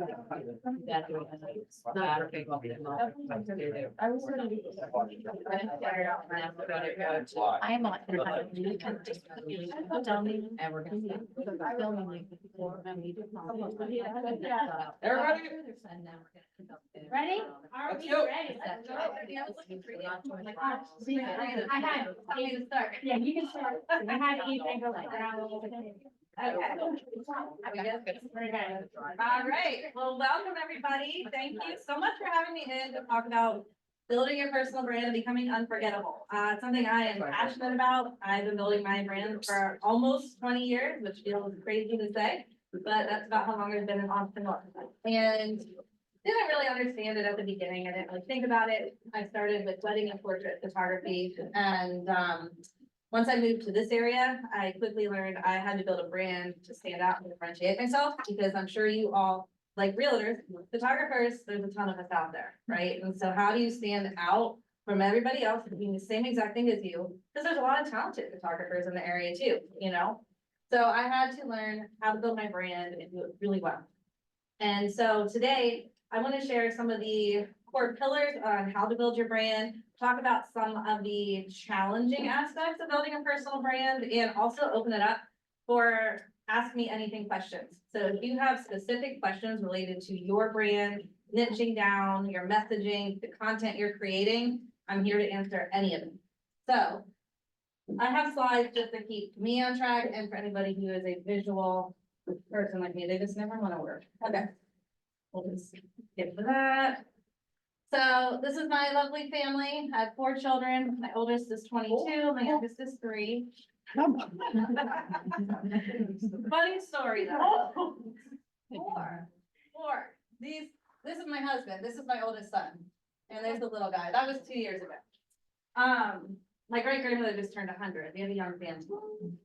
I am on. You can just tell me. And we're gonna filming before. Everybody? Ready? Are Let's we go. ready? Let's go. I had to start. Yeah, you can start. I had to even go like around a little bit. Okay. All right, well, welcome everybody. Thank you so much for having me in to talk about building your personal brand and becoming unforgettable. It's something I am passionate about. I've been building my brand for almost 20 years, which feels crazy to say, but that's about how long I've been an entrepreneur. And didn't really understand it at the beginning. I didn't really think about it. I started with wedding and portrait photography, and once I moved to this area, I quickly learned I had to build a brand to stand out and differentiate myself, because I'm sure you all, like realtors, photographers, there's a ton of us out there, right? And so how do you stand out from everybody else doing the same exact thing as you? Because there's a lot of talented photographers in the area too, you know? So I had to learn how to build my brand and do it really well. And so today, I want to share some of the core pillars on how to build your brand, talk about some of the challenging aspects of building a personal brand, and also open it up for ask me anything questions. So if you have specific questions related to your brand, niching down, your messaging, the content you're creating, I'm here to answer any of them. So I have slides just to keep me on track, and for anybody who is a visual person like me, they just never want to work. Okay. We'll just skip to that. So this is my lovely family. I have 4 children. My oldest is 22. My youngest is 3. Funny story though. 4. This is my husband. This is my oldest son. And there's the little guy. That was 2 years ago. My great grandmother just turned 100. We have a young family.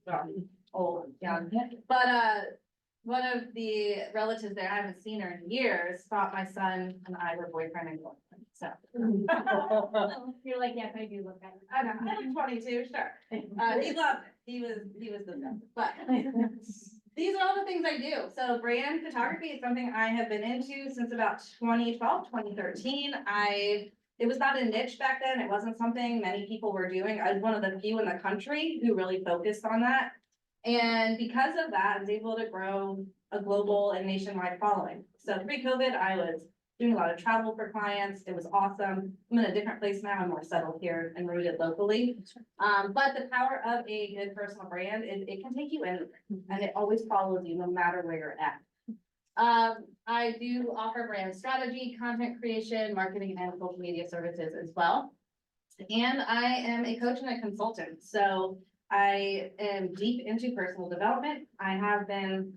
Well, old, young. But one of the relatives there, I haven't seen her in years, thought my son and I were boyfriend and girlfriend. So You're like, yes, I do look at it. I know, I'm 22, sure. He loved it. He was the best. But these are all the things I do. So brand photography is something I have been into since about 2012, 2013. It was not a niche back then. It wasn't something many people were doing. I was one of the few in the country who really focused on that. And because of that, I was able to grow a global and nationwide following. So pre-COVID, I was doing a lot of travel for clients. It was awesome. I'm in a different place now. I'm more settled here and rooted locally. But the power of a good personal brand is it can take you anywhere, and it always follows you no matter where you're at. I do offer brand strategy, content creation, marketing, and social media services as well. And I am a coach and a consultant. So I am deep into personal development. I have been,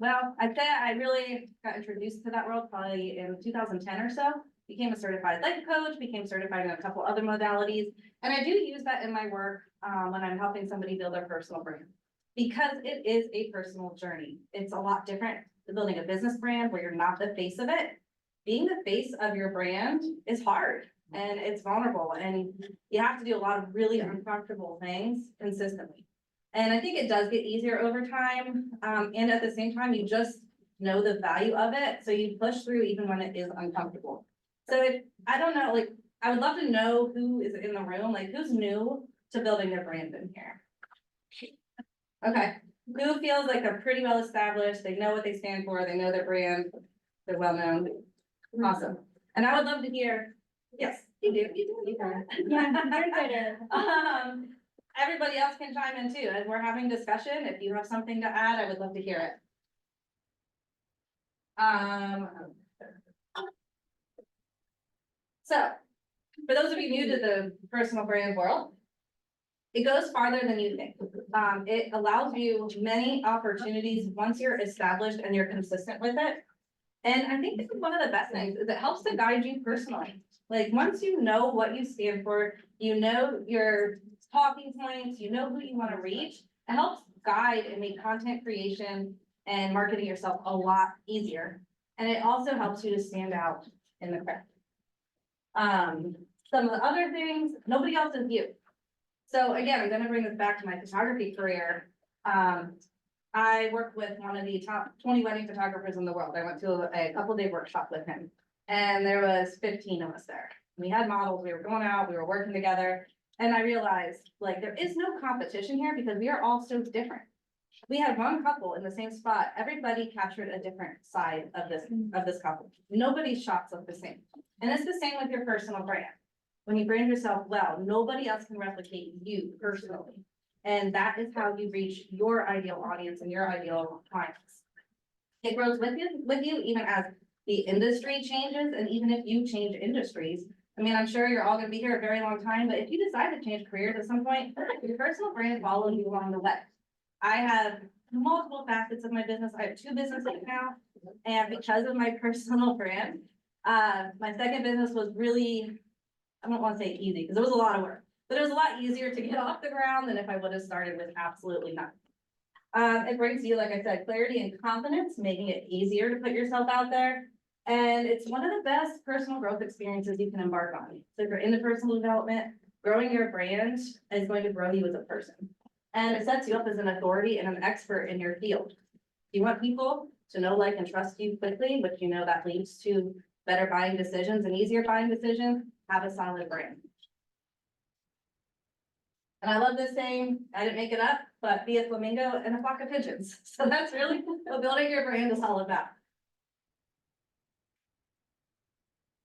well, I'd say I really got introduced to that world probably in 2010 or so. Became a certified life coach, became certified in a couple other modalities. And I do use that in my work when I'm helping somebody build their personal brand, because it is a personal journey. It's a lot different than building a business brand where you're not the face of it. Being the face of your brand is hard. And it's vulnerable, and you have to do a lot of really uncomfortable things consistently. And I think it does get easier over time. And at the same time, you just know the value of it. So you push through even when it is uncomfortable. So I don't know, like, I would love to know who is in the room, like who's new to building their brand in here. Okay, who feels like they're pretty well established, they know what they stand for, they know their brand, they're well known. Awesome. And I would love to hear. Yes, you do. You can. Yeah, you're good. Everybody else can chime in too. As we're having discussion, if you have something to add, I would love to hear it. So, for those of you new to the personal brand world, it goes farther than you think. It allows you many opportunities once you're established and you're consistent with it. And I think this is one of the best things, is it helps to guide you personally. Like once you know what you stand for, you know your talking points, you know who you want to reach, it helps guide and make content creation and marketing yourself a lot easier. And it also helps you to stand out in the crowd. Some of the other things, nobody else is you. So again, I'm going to bring this back to my photography career. I work with one of the top 20 wedding photographers in the world. I went to a couple day workshop with him. And there was 15 of us there. We had models, we were going out, we were working together. And I realized, like, there is no competition here because we are all so different. We had one couple in the same spot. Everybody captured a different side of this couple. Nobody's shots look the same. And it's the same with your personal brand. When you brand yourself well, nobody else can replicate you personally. And that is how you reach your ideal audience and your ideal clients. It grows with you even as the industry changes, and even if you change industries. I mean, I'm sure you're all gonna be here a very long time, but if you decide to change careers at some point, your personal brand follows you along the way. I have multiple facets of my business. I have 2 businesses now, and because of my personal brand, my second business was really, I don't wanna say easy, because it was a lot of work. But it was a lot easier to get off the ground than if I would have started with absolutely nothing. It brings you, like I said, clarity and confidence, making it easier to put yourself out there. And it's one of the best personal growth experiences you can embark on. So if you're into personal development, growing your brand is going to grow you as a person. And it sets you up as an authority and an expert in your field. You want people to know, like, and trust you quickly, which you know that leads to better buying decisions and easier buying decisions, have a solid brand. And I love this saying, I didn't make it up, but be a flamingo and a flock of pigeons. So that's really what building your brand is all about.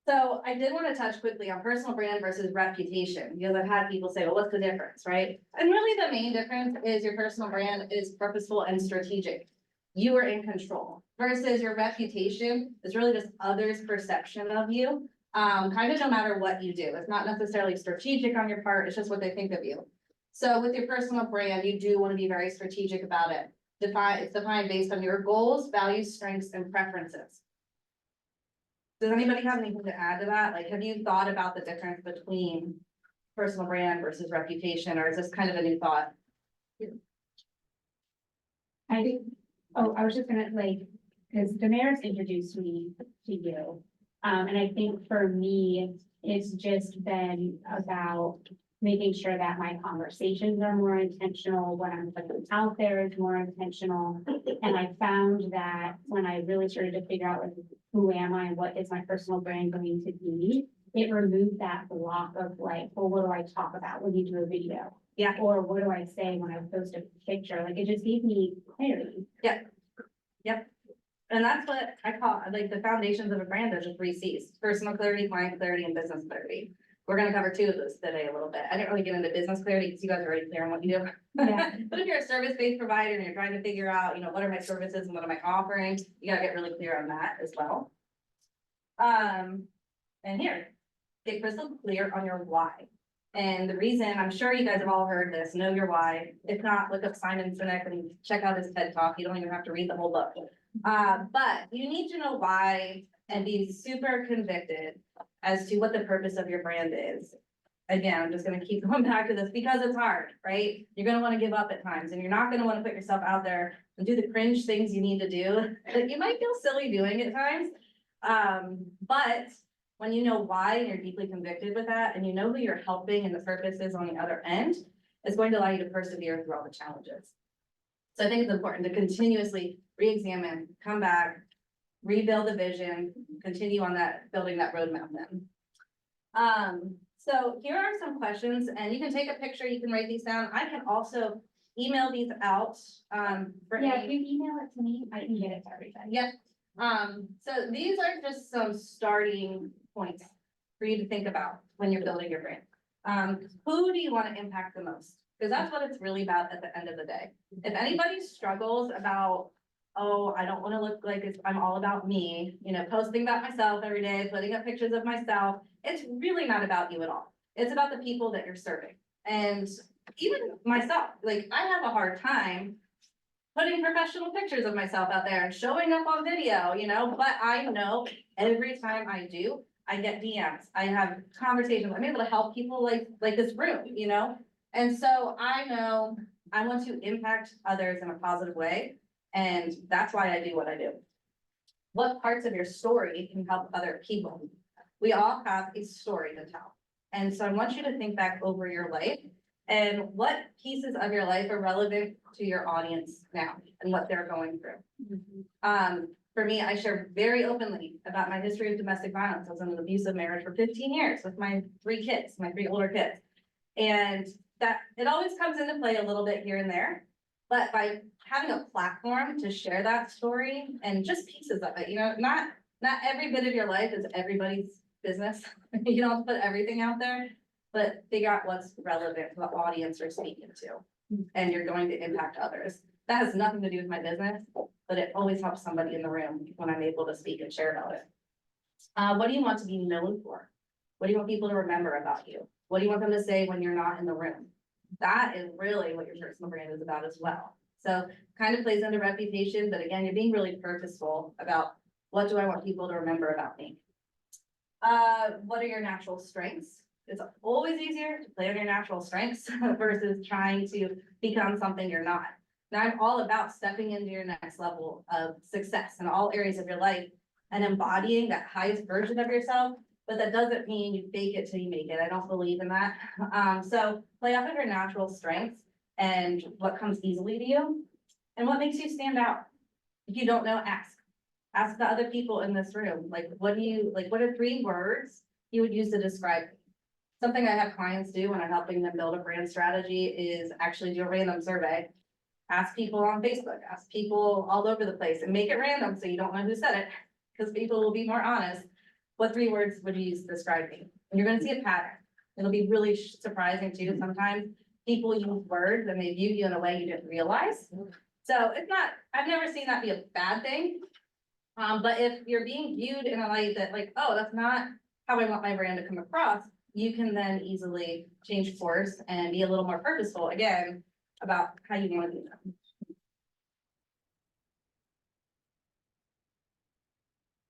So I did want to touch quickly on personal brand versus reputation, because I've had people say, well, what's the difference, right? And really the main difference is your personal brand is purposeful and strategic. You are in control versus your reputation is really just others' perception of you. Kind of no matter what you do. It's not necessarily strategic on your part, it's just what they think of you. So with your personal brand, you do want to be very strategic about it. It's defined based on your goals, values, strengths, and preferences. Does anybody have anything to add to that? Like, have you thought about the difference between personal brand versus reputation, or is this kind of a new thought? I think, I was just gonna because Damaris introduced me to you. And I think for me, it's just been about making sure that my conversations are more intentional, what I'm putting out there is more intentional. And I found that when I really started to figure out, like, who am I and what is my personal brand going to be, it removed that block of, like, well, what do I talk about when you do a video? Yeah. Or what do I say when I post a picture? Like, it just gave me clarity. Yep. And that's what I call, like, the foundations of a brand are the 3 C's: personal clarity, client clarity, and business clarity. We're gonna cover 2 of those today a little bit. I didn't really get into business clarity because you guys are already clear on what you do. Yeah. But if you're a service-based provider and you're trying to figure out, you know, what are my services and what am I offering, you gotta get really clear on that as well. And here, get crystal clear on your why. And the reason, I'm sure you guys have all heard this, know your why. If not, look up Simon Sinek and check out his TED Talk. You don't even have to read the whole book. But you need to know why and be super convicted as to what the purpose of your brand is. Again, I'm just gonna keep going back to this because it's hard, right? You're gonna wanna give up at times, and you're not gonna wanna put yourself out there and do the cringe things you need to do that you might feel silly doing at times. But when you know why and you're deeply convicted with that, and you know who you're helping and the purpose is on the other end, it's going to allow you to persevere through all the challenges. So I think it's important to continuously re-examine, come back, rebuild the vision, continue on that, building that roadmap then. So here are some questions, and you can take a picture, you can write these down. I can also email these out. Yeah, if you email it to me, I can get it to everybody. Yep. So these are just some starting points for you to think about when you're building your brand. Who do you want to impact the most? Because that's what it's really about at the end of the day. If anybody struggles about, oh, I don't want to look like I'm all about me, you know, posting about myself every day, putting up pictures of myself, it's really not about you at all. It's about the people that you're serving. And even myself, like, I have a hard time putting professional pictures of myself out there and showing up on video, you know, but I know every time I do, I get DMs, I have conversations, I'm able to help people like this room, you know? And so I know I want to impact others in a positive way. And that's why I do what I do. What parts of your story can help other people? We all have a story to tell. And so I want you to think back over your life and what pieces of your life are relevant to your audience now and what they're going through. For me, I share very openly about my history of domestic violence. I was in an abusive marriage for 15 years with my 3 kids, my 3 older kids. And that it always comes into play a little bit here and there. But by having a platform to share that story and just pieces of it, you know, not every bit of your life is everybody's business. You don't have to put everything out there, but figure out what's relevant to the audience you're speaking to. And you're going to impact others. That has nothing to do with my business, but it always helps somebody in the room when I'm able to speak and share about it. What do you want to be known for? What do you want people to remember about you? What do you want them to say when you're not in the room? That is really what your personal brand is about as well. So kind of plays into reputation, but again, you're being really purposeful about what do I want people to remember about me? What are your natural strengths? It's always easier to play on your natural strengths versus trying to become something you're not. Now I'm all about stepping into your next level of success in all areas of your life and embodying that highest version of yourself. But that doesn't mean you fake it till you make it. I don't believe in that. So play off of your natural strengths and what comes easily to you and what makes you stand out. If you don't know, ask. Ask the other people in this room, like, what are 3 words you would use to describe me? Something I have clients do when I'm helping them build a brand strategy is actually do a random survey. Ask people on Facebook, ask people all over the place and make it random so you don't know who said it, because people will be more honest. What 3 words would you use to describe me? And you're gonna see a pattern. It'll be really surprising too. Sometimes people use words and they view you in a way you didn't realize. So it's not, I've never seen that be a bad thing. But if you're being viewed in a light that like, oh, that's not how I want my brand to come across, you can then easily change course and be a little more purposeful again about how you want to do them.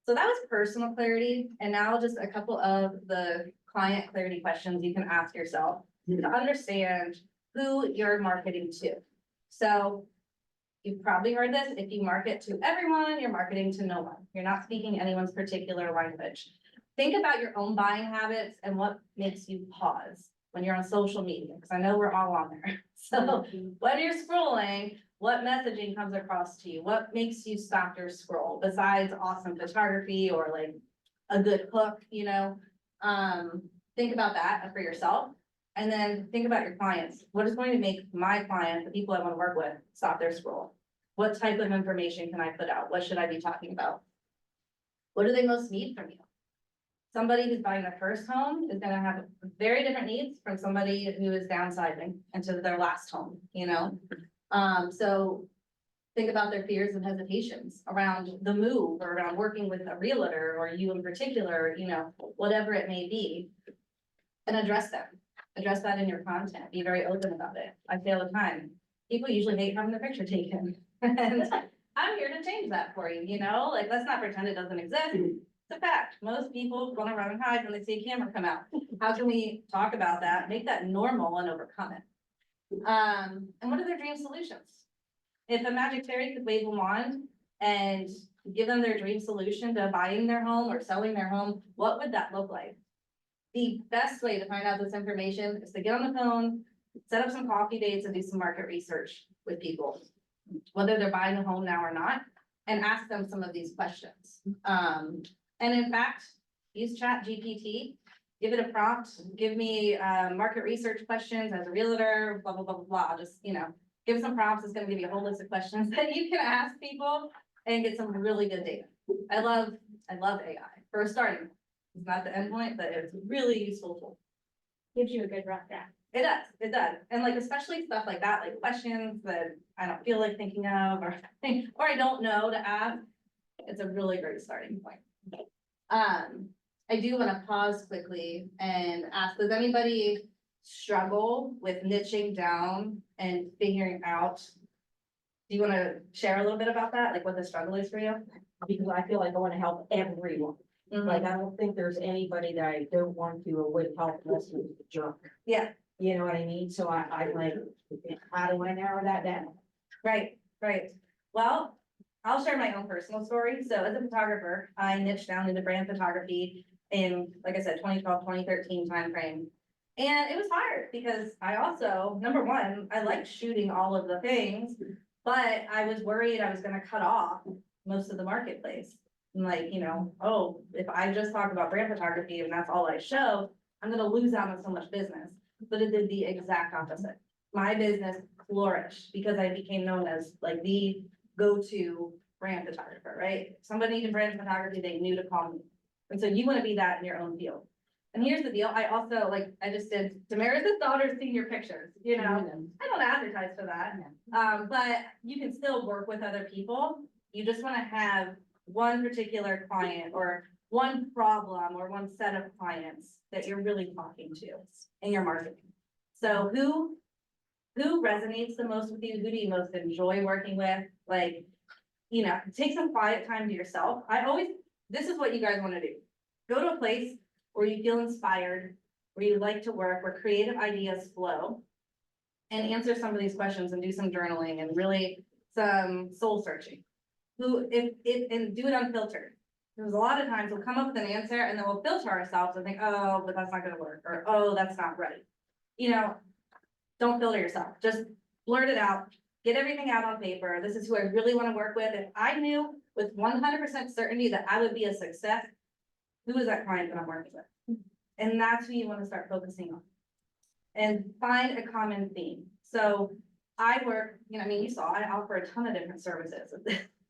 So that was personal clarity, and now just a couple of the client clarity questions you can ask yourself to understand who you're marketing to. So you've probably heard this, if you market to everyone, you're marketing to no one. You're not speaking anyone's particular language. Think about your own buying habits and what makes you pause when you're on social media, because I know we're all on there. So when you're scrolling, what messaging comes across to you? What makes you stop your scroll besides awesome photography or like a good hook, you know? Think about that for yourself. And then think about your clients. What is going to make my client, the people I want to work with, stop their scroll? What type of information can I put out? What should I be talking about? What do they most need from you? Somebody who's buying their first home is going to have very different needs from somebody who is downsizing into their last home, you know? So think about their fears and hesitations around the move or around working with a realtor or you in particular, you know, whatever it may be, and address them. Address that in your content. Be very open about it. I say all the time, people usually hate having their picture taken. And I'm here to change that for you, you know? Like, let's not pretend it doesn't exist. It's a fact. Most people want to run and hide when they see a camera come out. How can we talk about that, make that normal and overcome it? And what are their dream solutions? If a magic fairy could wave a wand and give them their dream solution to buying their home or selling their home, what would that look like? The best way to find out this information is to get on the phone, set up some coffee dates and do some market research with people, whether they're buying a home now or not, and ask them some of these questions. And in fact, use Chat GPT, give it a prompt, give me market research questions as a realtor, blah, blah, blah, blah, blah. Just, you know, give some prompts. It's gonna give you a whole list of questions that you can ask people and get some really good data. I love AI for a starting point. It's not the end point, but it's a really useful tool. Gives you a good rough draft. It does. And like, especially stuff like that, like questions that I don't feel like thinking of or I don't know to ask. It's a really great starting point. I do want to pause quickly and ask, does anybody struggle with niching down and figuring out? Do you want to share a little bit about that? Like what the struggle is for you? Because I feel like I want to help everyone. Like, I don't think there's anybody that I don't want to or would help unless it's a jerk. Yeah. You know what I mean? So I'm like, how do I narrow that down? Right. Well, I'll share my own personal story. So as a photographer, I niched down into brand photography in, like I said, 2012, 2013 timeframe. And it was hard because I also, number one, I like shooting all of the things, but I was worried I was gonna cut off most of the marketplace. And like, oh, if I just talk about brand photography and that's all I show, I'm gonna lose out on so much business. But it did the exact opposite. My business flourished because I became known as like the go-to brand photographer, right? If somebody needed brand photography, they knew to call me. And so you wanna be that in your own field. And here's the deal, I also, like, I just did Damaris's daughter's senior pictures, I don't advertise for that. But you can still work with other people. You just wanna have one particular client or one problem or one set of clients that you're really talking to in your marketing. So who resonates the most with you? Who do you most enjoy working with? Like, take some quiet time to yourself. This is what you guys wanna do. Go to a place where you feel inspired, where you like to work, where creative ideas flow. And answer some of these questions and do some journaling and really some soul searching. And do it unfiltered. Because a lot of times we'll come up with an answer and then we'll filter ourselves and think, oh, but that's not gonna work, or oh, that's not right. Don't filter yourself, just blurt it out, get everything out on paper. This is who I really wanna work with. If I knew with 100% certainty that I would be a success, who is that client that I'm working with? And that's who you wanna start focusing on. And find a common theme. So I work, you saw, I offer a ton of different services.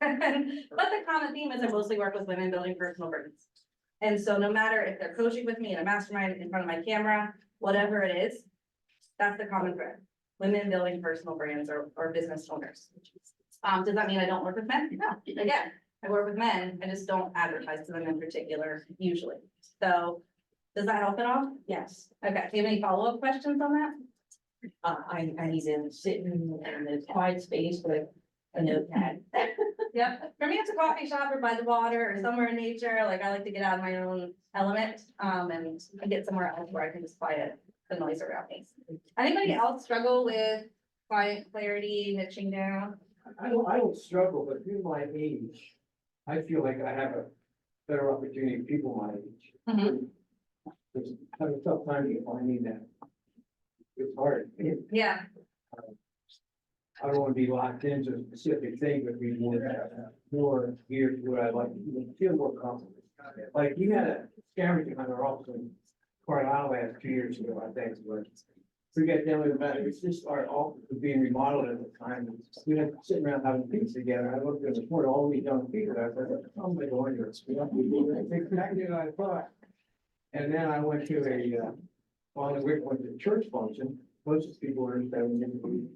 But the common theme is I mostly work with women building personal brands. And so no matter if they're coaching with me in a mastermind in front of my camera, whatever it is, that's the common thread. Women building personal brands or business owners. Does that mean I don't work with men? No, again, I work with men, I just don't advertise to them in particular, usually. So, does that help at all? Yes, Okay, do you have any follow-up questions on that? I need to sit in a quiet space with a notepad. Yep, for me, it's a coffee shop or by the water or somewhere in nature, like I like to get out of my own element, and get somewhere else where I can just quiet the noise around me. Anybody else struggle with client clarity, niching down? I don't struggle, but due to my age, I feel like I have a better opportunity than people my age. Mhm. It's I have a tough time finding that. It's hard. Yeah, I don't want to be locked into a specific thing, but be more geared to what I like, feel more comfortable. Like you had a scavenger hunt our office in Carlisle last 2 years ago, I think, but forget them about it. It's just our office was being remodeled at the time. We had sitting around having pizza together. I looked at the board, all these young people. I said, "Oh my God, you're exactly what I thought." And then I went to finally went to a church function. Most of the people were in 70.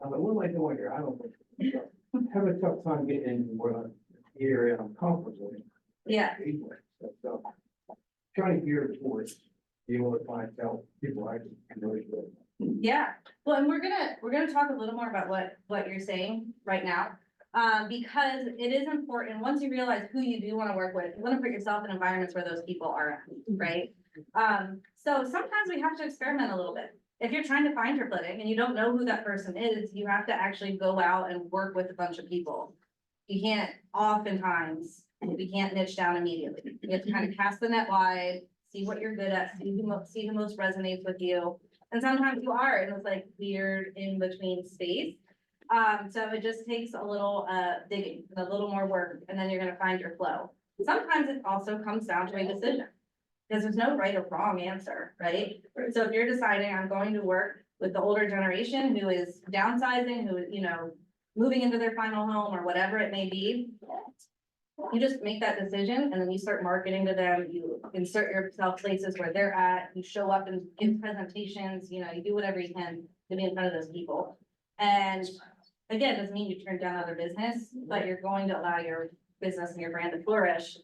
I'm like, what am I doing here? I don't think. Have a tough time getting into what area I'm comfortable in. yeah. So trying to gear towards the older clientele, people I can really with. Yeah, well, and we're gonna talk a little more about what you're saying right now. Because it is important, once you realize who you do wanna work with, you wanna put yourself in environments where those people are at, right? So sometimes we have to experiment a little bit. If you're trying to find your footing and you don't know who that person is, you have to actually go out and work with a bunch of people. You can't, oftentimes, we can't niche down immediately. You have to kind of cast the net wide, see what you're good at, see who most resonates with you. And sometimes you are in this like weird in between space. So it just takes a little digging, and a little more work, and then you're gonna find your flow. Sometimes it also comes down to a decision. Because there's no right or wrong answer, right? So if you're deciding I'm going to work with the older generation who is downsizing, who, moving into their final home or whatever it may be, you just make that decision and then you start marketing to them, you insert yourself places where they're at, you show up and give presentations, you do whatever you can to be in front of those people. And again, doesn't mean you turn down other business, but you're going to allow your business and your brand to flourish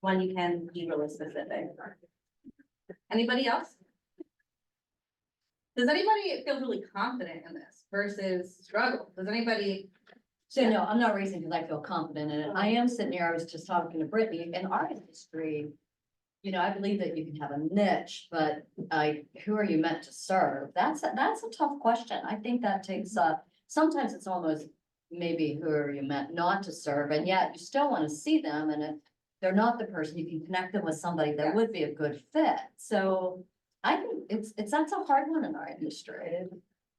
when you can be really specific. Anybody else? Does anybody feel really confident in this versus struggle? Does anybody? So no, I'm not raising because I feel confident in it. I am sitting here, I was just talking to Brittany, in our industry, I believe that you can have a niche, but who are you meant to serve? That's a tough question. I think that takes sometimes it's almost maybe who are you meant not to serve, and yet you still want to see them, and if they're not the person, you can connect them with somebody that would be a good fit. So I think that's a hard one in our industry.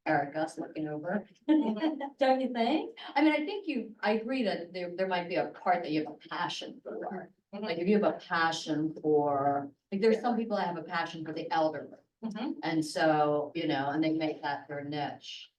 Erica's looking over, don't you think? I mean, I agree that there might be a part that you have a passion for. Like if you have a passion for, like there's some people that have a passion for the elderly. Mhm. And so, and they make that their niche.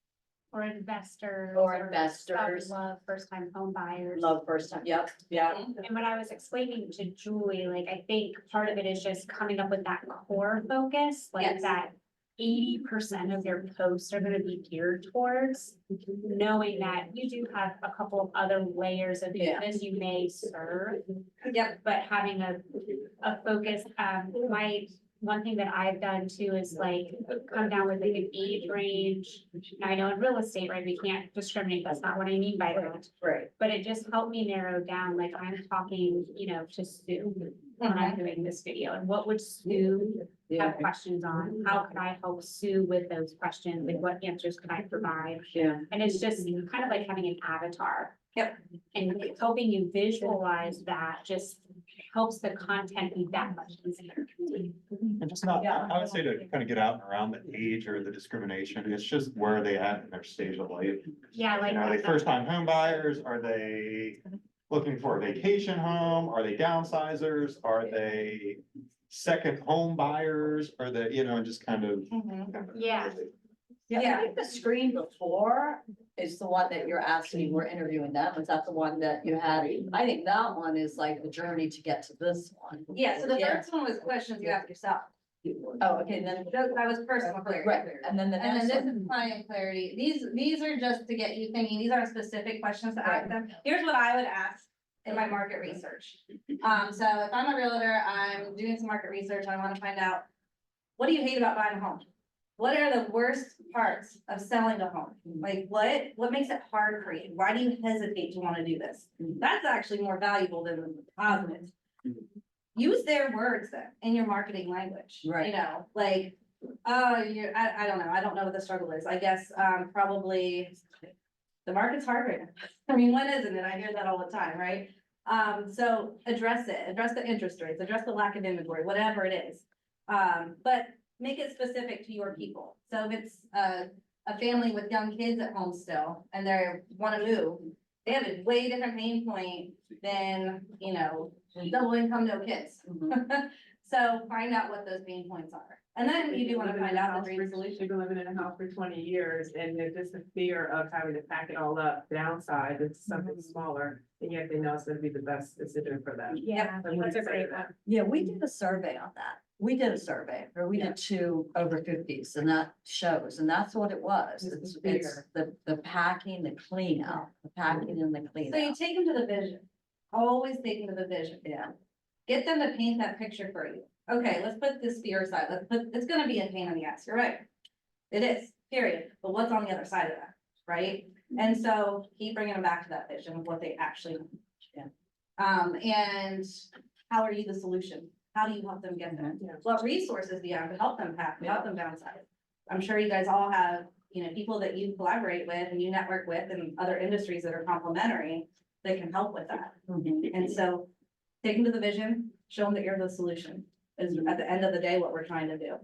Or investors. Or some investors. Love first-time home buyers. Love first time, yep, yeah. And what I was explaining to Julie, like, I think part of it is just coming up with that core focus, like Yes. that 80% of your posts are gonna be geared towards, knowing that you do have a couple of other layers of Yeah. business you may serve. Yep. But having a focus, one thing that I've done too is like come down with like an age range. Now, I know in real estate, right, we can't discriminate, that's not what I mean by that. Right. But it just helped me narrow down, like I'm talking, to Sue when I'm doing this video, and what would Sue have questions on? How could I help Sue with those questions? Like what answers could I provide? Yeah. And it's just kind of like having an avatar. Yep. And helping you visualize that just helps the content be that much easier. And just not, I would say to kind of get out and around the age or the discrimination, it's just where are they at in their stage of life? Yeah, like. Are they first time home buyers? Are they looking for a vacation home? Are they downsizers? Are they second home buyers? Are they, and just kind of. Yeah. Yeah, I think the screen before is the one that you're asking, we're interviewing them, was that the one that you had? I think that one is like the journey to get to this one. Yeah, so the Yeah. first one was questions you ask yourself. Oh, okay, then, That was personal clarity. right, and then the And then next this one. is client clarity. These are just to get you thinking, these aren't specific questions to ask them. Here's what I would ask in my market research. So if I'm a realtor, I'm doing some market research, I wanna find out, what do you hate about buying a home? What are the worst parts of selling a home? Like what makes it hard for you? Why do you hesitate to wanna do this? That's actually more valuable than the positives. Use their words then in your marketing language, Right. like, oh, I don't know, I don't know what the struggle is. I guess, probably the market's hard right now. I mean, when isn't it? I hear that all the time, right? So address it, address the interest rates, address the lack of inventory, whatever it is. But make it specific to your people. So if it's a family with young kids at home still and they wanna move, they have a way different pain point than, double income, no kids. Mhm. So find out what those pain points are. And then you do wanna find out the dream solution. You've been living in a house for 20 years and there's just a fear of having to pack it all up downside into something smaller. And yet they know it's gonna be the best decision for them. Yeah, Like, what that's do a you say great to that? one. Yeah, we did a survey on that. We did a survey, or we did 2 over 50s, and that shows, and that's what it was. It's the packing, the clean out, the packing and the clean So you out. take them to the vision. Always take them to the vision. Yeah, Get them to paint that picture for you. Okay, let's put this fear aside. It's gonna be a pain in the ass. You're right. It is, period. But what's on the other side of that, right? And so keep bringing them back to that vision of what they actually want. Yeah. And how are you the solution? How do you help them get there? Yeah. What resources do you have to help them pack, help them downsize? I'm sure you guys all have, people that you collaborate with and you network with in other industries that are complementary that can help with that. Mhm. And so take them to the vision, show them that you're the solution, is at the end of the day what we're trying to do.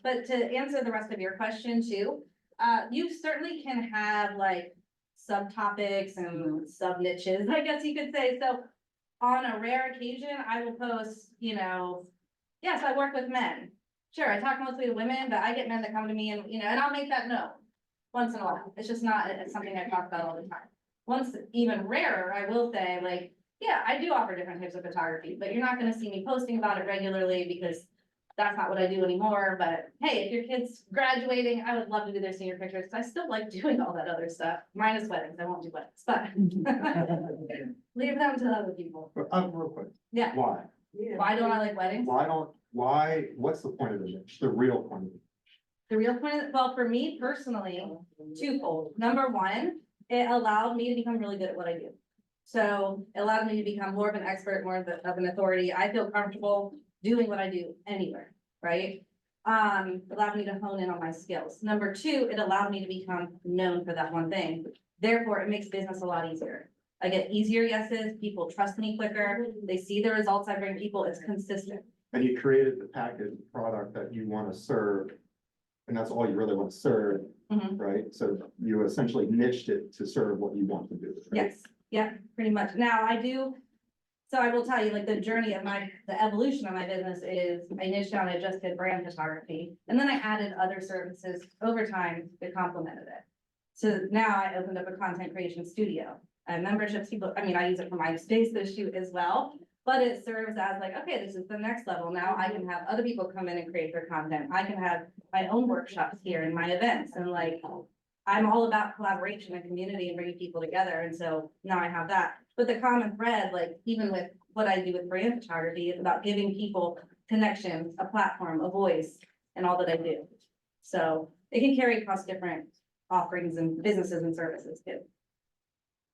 But to answer the rest of your question too, you certainly can have like subtopics and sub niches, I guess you could say. So on a rare occasion, I will post, yes, I work with men. Sure, I talk mostly to women, but I get men that come to me and, and I'll make that known once in a while. It's just not something I talk about all the time. Once even rarer, I will say like, yeah, I do offer different types of photography, but you're not gonna see me posting about it regularly because that's not what I do anymore. But hey, if your kid's graduating, I would love to do their senior pictures. I still like doing all that other stuff, minus weddings. I won't do weddings, but leave them to other people. Real quick, Yeah. why? Why don't I like weddings? What's the point of the niche? The real point of it? The real point, well, for me personally, twofold. Number one, it allowed me to become really good at what I do. So it allowed me to become more of an expert, more of an authority. I feel comfortable doing what I do anywhere, right? Allowed me to hone in on my skills. Number two, it allowed me to become known for that one thing. Therefore, it makes business a lot easier. I get easier yeses, people trust me quicker, they see the results I bring people, it's consistent. and you created the package product that you want to serve. And that's all you really want to serve, Mhm. right? So you essentially niched it to serve what you want to do. right? Yes, yeah, pretty much. Now I do. So I will tell you, like, the journey of the evolution of my business is I niched down, I just did brand photography. And then I added other services over time that complemented it. So now I opened up a content creation studio. Memberships, people, I mean, I use it for my space to shoot as well. But it serves as like, okay, this is the next level. Now I can have other people come in and create their content. I can have my own workshops here and my events and like. I'm all about collaboration and community and bringing people together. And so now I have that. But the common thread, like even with what I do with brand photography, is about giving people connections, a platform, a voice, and all that I do. So it can carry across different offerings and businesses and services too.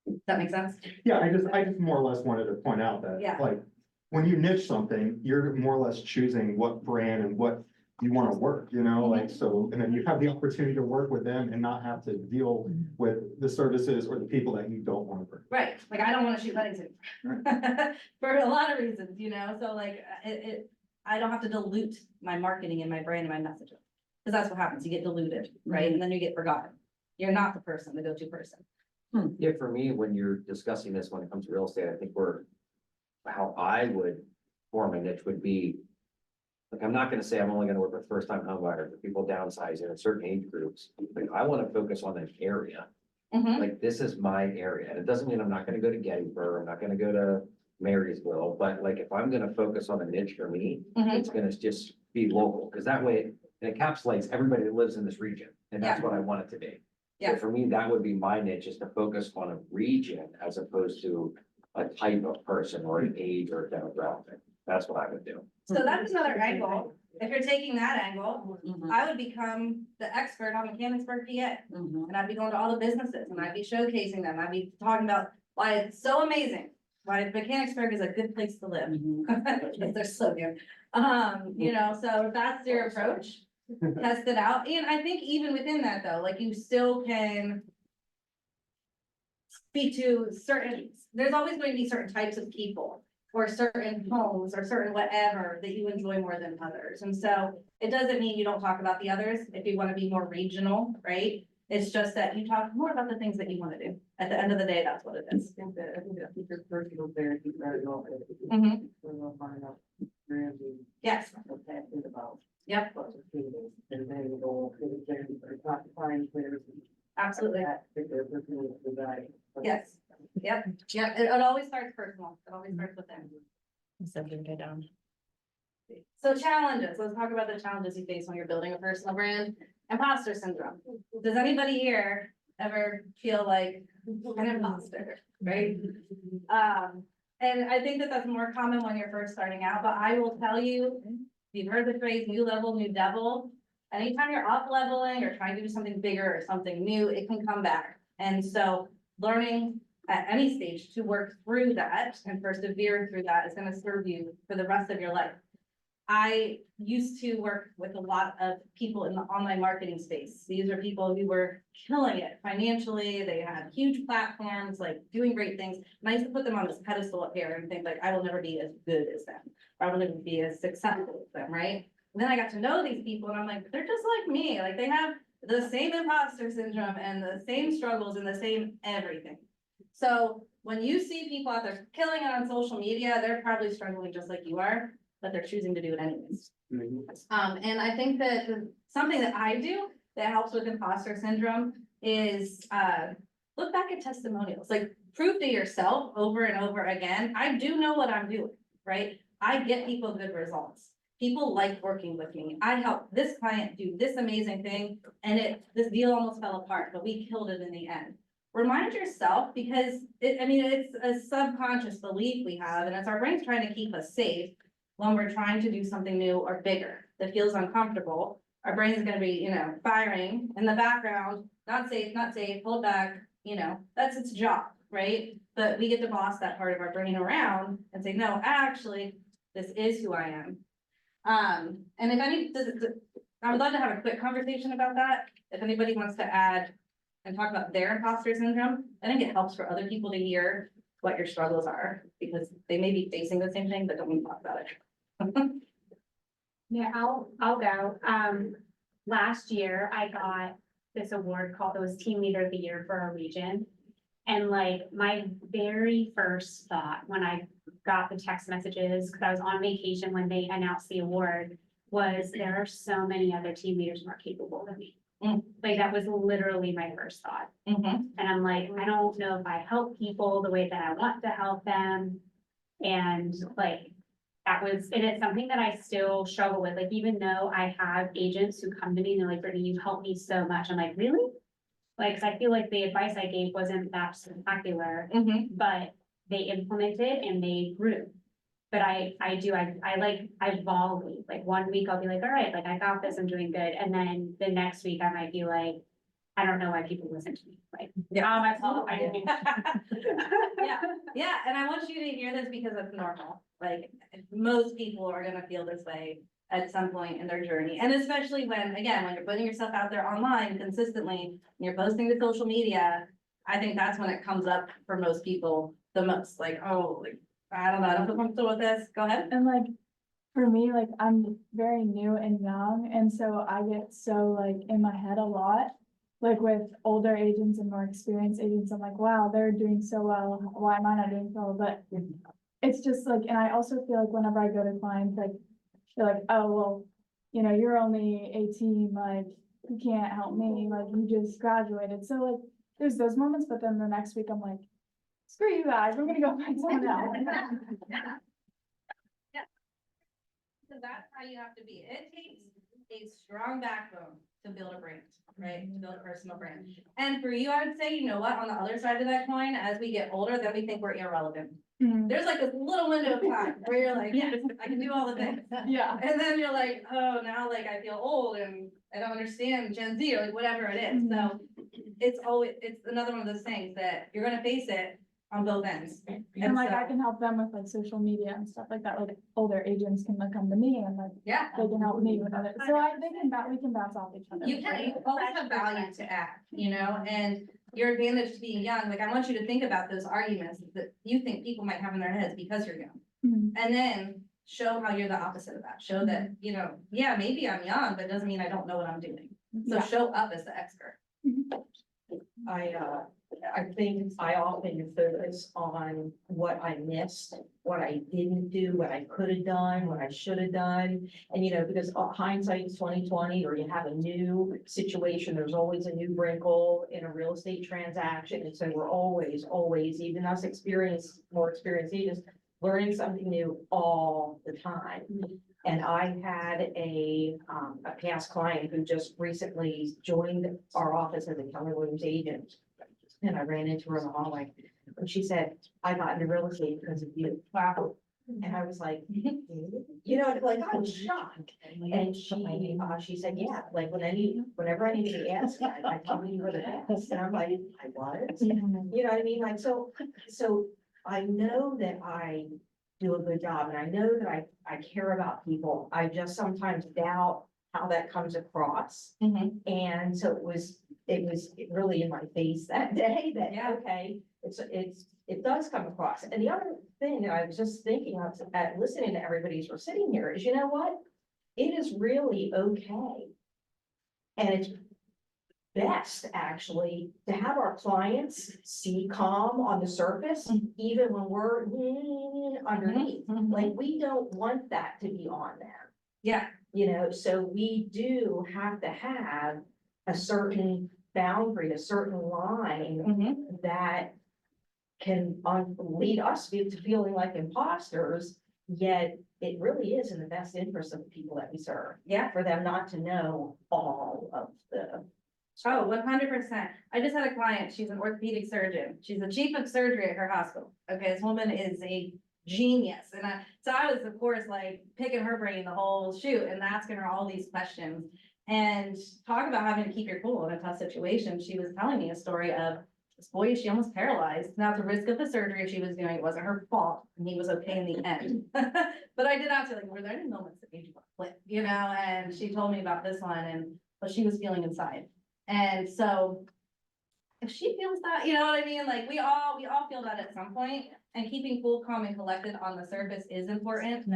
Does that make sense? Yeah, I just more or less wanted to point out that, Yeah. like, when you niche something, you're more or less choosing what brand and what you want to work, you know, like, so, and then you have the opportunity to work with them and not have to deal with the services or the people that you don't want to work. Right, like I don't wanna shoot weddings anymore. For a lot of reasons, you know, so like, I don't have to dilute my marketing and my brand and my messaging. Cause that's what happens, you get diluted, right, and then you get forgotten. You're not the person, the go-to person. Yeah, for me, when you're discussing this, when it comes to real estate, I think how I would form a niche would be. Like, I'm not gonna say I'm only gonna work with first-time home buyers, or people downsizing in certain age groups. Like, I wanna focus on an area. Mhm. Like, this is my area. And it doesn't mean I'm not gonna go to Gettysburg, I'm not gonna go to Marysville, but like, if I'm gonna focus on a niche for me, Mhm. it's gonna just be local, because that way it encapsulates everybody that lives in this region. And that's what I want it to be. So Yeah. for me, that would be my niche, is to focus on a region as opposed to a type of person or an age or demographic. That's what I would do. So that's another angle, if you're taking that angle, Mhm, I would become the expert on Mechanicsburg, PA. mhm. And I'd be going to all the businesses and I'd be showcasing them, I'd be talking about why it's so amazing. Why Mechanicsburg is a good place to live, because they're so good. You know, so if that's your approach, test it out, and I think even within that though, like you still can. Speak to certain, there's always going to be certain types of people. Or certain homes or certain whatever that you enjoy more than others, and so it doesn't mean you don't talk about the others if you wanna be more regional, right? It's just that you talk more about the things that you wanna do, at the end of the day, that's what it is. I think your personal there, you better know. Mhm. We'll find out. Branding, Yes, what that is about. yep, And then go, talk to clients, players. absolutely, If they're personal design. yes, yep, it always starts personal, it always starts with them. Something go down. So challenges, let's talk about the challenges you face when you're building a personal brand. Imposter syndrome. Does anybody here ever feel like an imposter, right? And I think that that's more common when you're first starting out, but I will tell you, you've heard the phrase new level, new devil. Anytime you're up leveling or trying to do something bigger or something new, it can come back. And so learning at any stage to work through that and persevere through that is gonna serve you for the rest of your life. I used to work with a lot of people in the online marketing space. These are people who were killing it financially. They had huge platforms, like doing great things. And I used to put them on this pedestal up here and think like, I will never be as good as them. Or I will never be as successful as them, right? And then I got to know these people and I'm like, they're just like me. Like they have the same imposter syndrome and the same struggles and the same everything. So when you see people out there killing it on social media, they're probably struggling just like you are, but they're choosing to do it anyways. And I think that something that I do that helps with imposter syndrome is, look back at testimonials, like prove to yourself over and over again, I do know what I'm doing, right? I get people good results. People like working with me. I helped this client do this amazing thing and this deal almost fell apart, but we killed it in the end. Remind yourself because it's a subconscious belief we have and it's our brains trying to keep us safe when we're trying to do something new or bigger that feels uncomfortable. Our brain is gonna be, firing in the background, not safe, hold back, that's its job, right? But we get to boss that part of our brain around and say, no, actually, this is who I am. And if I would love to have a quick conversation about that. If anybody wants to add and talk about their imposter syndrome, I think it helps for other people to hear what your struggles are, because they may be facing the same thing, but don't want to talk about it. Yeah, I'll go. Last year I got this award called, it was Team Leader of the Year for our region. And like my very first thought when I got the text messages, because I was on vacation when they announced the award, was there are so many other team leaders more capable than me. Like that was literally my first thought. Mhm. And I'm like, I don't know if I help people the way that I want to help them. And like, that was, and it's something that I still struggle with, like, even though I have agents who come to me and they're like, Brittany, you've helped me so much. I'm like, really? Like, 'cause I feel like the advice I gave wasn't that spectacular, Mhm. but they implemented and they grew. But I volley, like 1 week I'll be like, all right, like I got this, I'm doing good. And then the next week I might be like, I don't know why people listen to me, like, Yeah. my fault, I didn't. Yeah, yeah, and I want you to hear this because it's normal, like, most people are gonna feel this way at some point in their journey, and especially when, again, when you're putting yourself out there online consistently, and you're posting to social media, I think that's when it comes up for most people the most, like, oh, like, I don't know, I don't feel comfortable with this, go ahead. And like, for me, like, I'm very new and young, and so I get so like in my head a lot. Like with older agents and more experienced agents, I'm like, wow, they're doing so well, why am I not doing so well? But it's just like, and I also feel like whenever I go to clients, like, they're like, oh, well, you know, you're only 18, like, you can't help me, like, you just graduated. So like, there's those moments, but then the next week I'm like, screw you guys, I'm gonna go find someone else. So that's how you have to be. It takes a strong backbone to build a brand, right? To build a personal brand. And for you, I would say, you know what, on the other side of that coin, as we get older, then we think we're irrelevant. Mhm. There's like this little window of time where you're like, yes, I can do all the things. Yeah. And then you're like, oh, now like I feel old and I don't understand Gen Z or like whatever it is. So it's always, it's another one of those things that you're gonna face it on both ends. And like, I so- can help them with like social media and stuff like that, like older agents can like come to me and like, Yeah. they can help me with other, so we can bounce off each other. You can, you always have value to add, you know, and your advantage to being young, like I want you to think about those arguments that you think people might have in their heads because you're young. Mhm. And then show how you're the opposite of that. Show that, you know, yeah, maybe I'm young, but it doesn't mean I don't know what I'm doing. So Yeah. show up as the expert. I think I often focus on what I missed, what I didn't do, what I could have done, what I should have done. And, you know, because hindsight is 20/20, or you have a new situation, there's always a new wrinkle in a real estate transaction. And so we're always, even us more experienced agents, learning something new all the time. And I had a past client who just recently joined our office as a Keller Williams agent. And I ran into her in the hallway, and she said, I got into real estate because of you. Wow. And I was like, you know, like, I was shocked. And she said, yeah, like, whenever I need to be asked, I tell you where to ask. And I'm like, I was, you know what I mean? Like, so I know that I do a good job, and I know that I care about people. I just sometimes doubt how that comes across. And so it was really in my face that day that, Yeah. okay, it does come across. And the other thing that I was just thinking of at listening to everybody as we're sitting here is, you know what? It is really okay. And it's best actually to have our clients see calm on the surface, even when we're underneath. Like, we don't want that to be on them. Yeah. You know, so we do have to have a certain boundary, a certain line that can lead us to feeling like imposters, yet it really is in the best interest of the people that we serve. Yeah. For them not to know all of the. Oh, 100%. I just had a client, she's an orthopedic surgeon. She's the chief of surgery at her hospital. Okay, this woman is a genius. And I was of course like picking her brain the whole shoot and asking her all these questions. And talk about having to keep your cool in a tough situation. She was telling me a story of this boy, she almost paralyzed. Now, at the risk of the surgery she was doing, it wasn't her fault, and he was okay in the end. But I did ask her, like, were there any moments that made you want to quit, you know? And she told me about this one and what she was feeling inside. And so if she feels that, you know what I mean? Like, we all feel that at some point, and keeping cool, calm, and collected on the surface is important.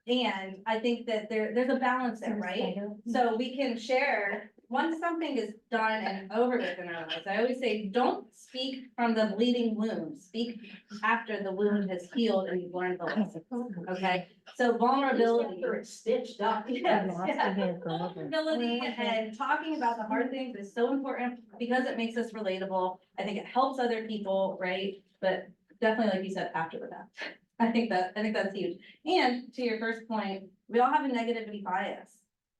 And I think that there's a balance there, right? So we can share, once something is done and over with in our lives, I always say, don't speak from the bleeding wound, speak after the wound has healed and you've learned the lesson, okay? So vulnerability. After it's stitched up. Yes, yeah. Vulnerability and talking about the hard things is so important because it makes us relatable. I think it helps other people, right? But definitely, like you said, after the fact. I think that's huge. And to your first point, we all have a negativity bias,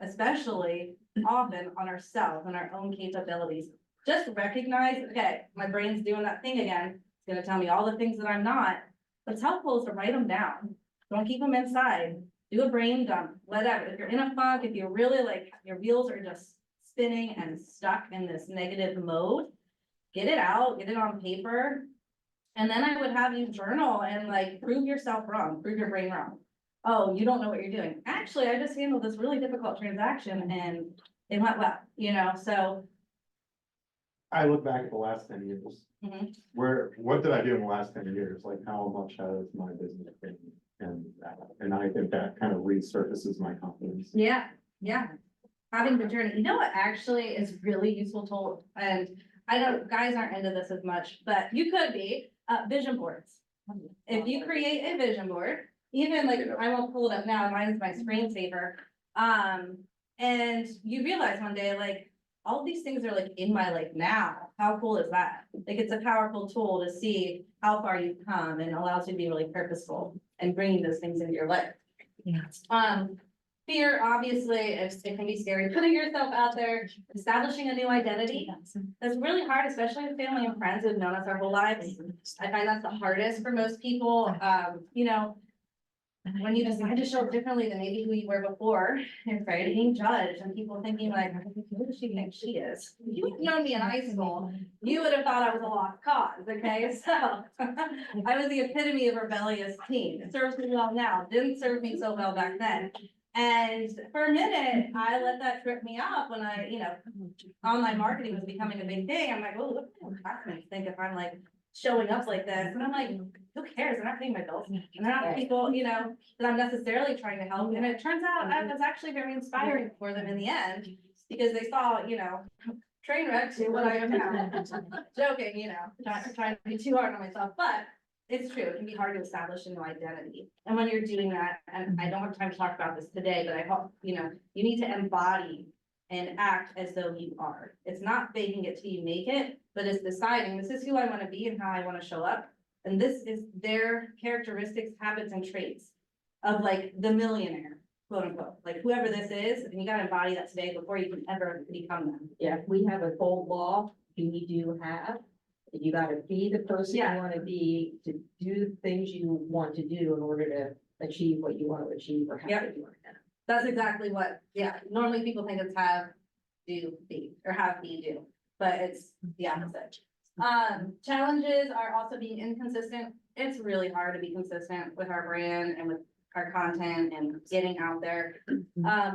especially often on ourselves and our own capabilities. Just recognize, okay, my brain's doing that thing again. It's gonna tell me all the things that I'm not. What's helpful is to write them down. Don't keep them inside. Do a brain dump, whatever. If you're in a funk, if you're really like, your wheels are just spinning and stuck in this negative mode, get it out, get it on paper. And then I would have you journal and like prove yourself wrong, prove your brain wrong. Oh, you don't know what you're doing. Actually, I just handled this really difficult transaction and it went well, you know, so. I look back at the last 10 years. Mhm. What did I do in the last 10 years? Like, how much has my business been? And I think that kind of resurfaces my confidence. Yeah, yeah. Having the journey, you know what actually is really useful tool, and I know guys aren't into this as much, but you could be, vision boards. If you create a vision board, even like, I won't pull it up now, mine's my screensaver. And you realize one day, like, all of these things are like in my life now. How cool is that? Like, it's a powerful tool to see how far you've come and allows you to be really purposeful and bringing those things into your life. Yeah. Fear, obviously, it can be scary, putting yourself out there, establishing a new identity. That's really hard, especially with family and friends who've known us our whole lives. I find that's the hardest for most people. You know, when you decide to show up differently than maybe who you were before, you're afraid of being judged and people thinking like, who does she think she is? If you had known me in high school, you would have thought I was a lost cause, okay? So I was the epitome of rebellious teen. It serves me well now, didn't serve me so well back then. And for a minute, I let that trip me up when I, you know, online marketing was becoming a big thing. I'm like, well, what do my classmates think if I'm like showing up like this? And I'm like, who cares? They're not paying my bills. And they're not people, you know, that I'm necessarily trying to help. And it turns out I was actually very inspiring for them in the end because they saw, you know, train wreck to what I am now. Joking, you know, trying to be too hard on myself, but it's true. It can be hard to establish a new identity. And when you're doing that, and I don't have time to talk about this today, but I hope, you know, you need to embody and act as though you are. It's not faking it till you make it, but it's deciding this is who I want to be and how I want to show up. And this is their characteristics, habits, and traits of like the millionaire, quote unquote, like whoever this is, and you gotta embody that today before you can ever become them. Yeah, we have a bold law, you do have, you gotta be the person you Yeah. wanna be, to do the things you want to do in order to achieve what you want to achieve or have Yep. to do. Right now. That's exactly what, yeah, normally people think it's have, do, be, or have, be, do, but it's the opposite. Challenges are also being inconsistent. It's really hard to be consistent with our brand and with our content and getting out there.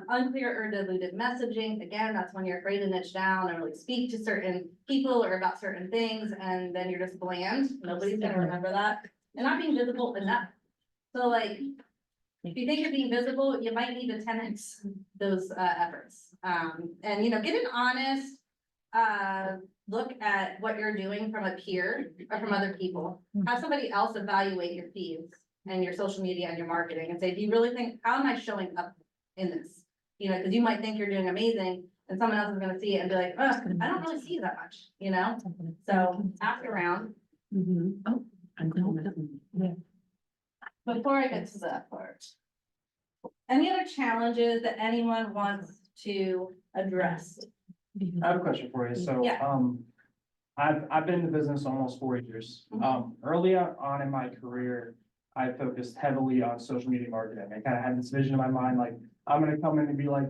Unclear or diluted messaging, again, that's when you're afraid to niche down and really speak to certain people or about certain things, and then you're just bland. Nobody's gonna remember that. And not being visible enough. So like, if you think you're being visible, you might need to 10x those efforts. And you know, get an honest look at what you're doing from a peer or from other people. Have somebody else evaluate your feeds and your social media and your marketing and say, do you really think, how am I showing up in this? You know, because you might think you're doing amazing and someone else is gonna see it and be like, oh, I don't really see that much, you know? So ask around. Oh, I'm going. Before I get to that part. Any other challenges that anyone wants to address? I have a question for you. So, Yeah. I've been in the business almost 4 years. Early on in my career, I focused heavily on social media marketing. I kind of had this vision in my mind, like, I'm gonna come in and be like,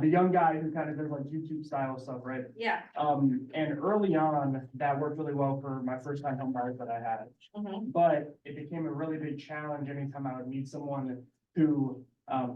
the young guy who kind of does like YouTube style stuff, right? Yeah. And early on, that worked really well for my first time home buyers that I had. Mhm. But it became a really big challenge anytime I would meet someone who,